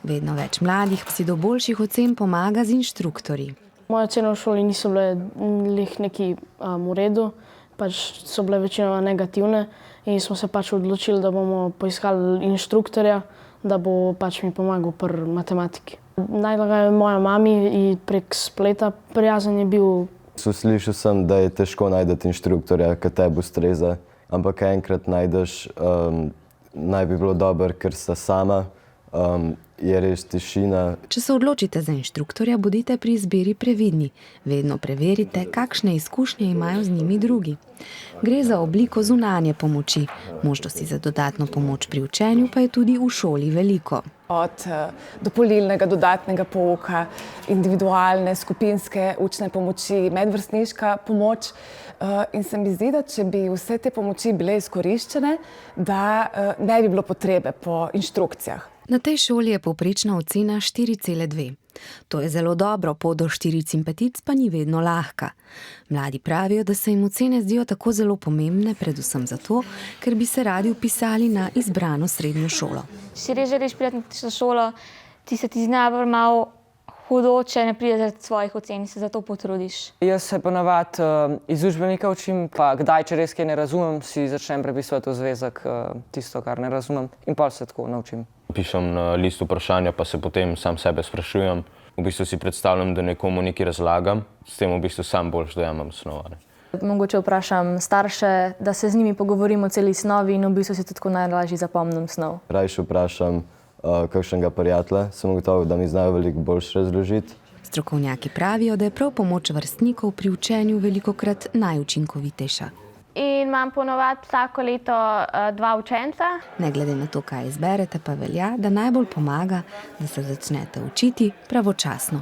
Vedno več mladih si do boljših ocen pomaga z inštruktorji. Moje ocene v šoli niso bile neki v redu, pač so bile večinoma negativne in smo se pač odločili, da bomo poiskali inštruktorja, da bo pač mi pomagal pri matematiki. Najlažje je moja mami in prek spleta prijazen je bil. Slišal sem, da je težko najti inštruktorja, ki tebi ustreza, ampak enkrat najdeš, naj bi bilo dobro, ker sta sama, je res tišina. Če se odločite za inštruktorja, bodite pri izbiri previdni. Vedno preverite, kakšne izkušnje imajo z njimi drugi. Gre za obliko zunanje pomoči. Možnosti za dodatno pomoč pri učenju pa je tudi v šoli veliko. Od dopolnilnega, dodatnega pouka, individualne, skupinske učne pomoči, medvrstniška pomoč. In se mi zdi, da če bi vse te pomoči bile izkoriščene, da ne bi bilo potrebe po inštrukcijah. Na tej šoli je povprečna ocena 4,2. To je zelo dobro, pot do 4 petic pa ni vedno lahka. Mladi pravijo, da se jim ocene zdijo tako zelo pomembne, predvsem zato, ker bi se radi vpisali na izbrano srednjo šolo. Če res želiš priti na šolo, ti se ti zna malo hudo, če ne prideš zaradi svojih ocen, se zato potrudiš. Jaz se ponavadi iz učbenika učim, pa kdaj, če res kaj ne razumem, si začnem prepisovati v zvezek tisto, kar ne razumem, in pol se tako naučim. Pišem na list vprašanja, pa se potem sam sebe sprašujem. V bistvu si predstavljam, da nekomu nekaj razlagam, s tem v bistvu sam boljš dojamem snov. Mogoče vprašam starše, da se z njimi pogovorimo o celi snovi in v bistvu si tako najlažje zapomnim snov. Rajši vprašam kakšnega prijatelja, sem ugotovil, da mi znajo veliko boljše razložiti. Strokovnjaki pravijo, da je prav pomoč vrstnikov pri učenju velikokrat najučinkovitejša. In imam ponovadi vsako leto 2 učenca. Ne glede na to, kaj izberete, pa velja, da najbolj pomaga, da se začnete učiti pravočasno.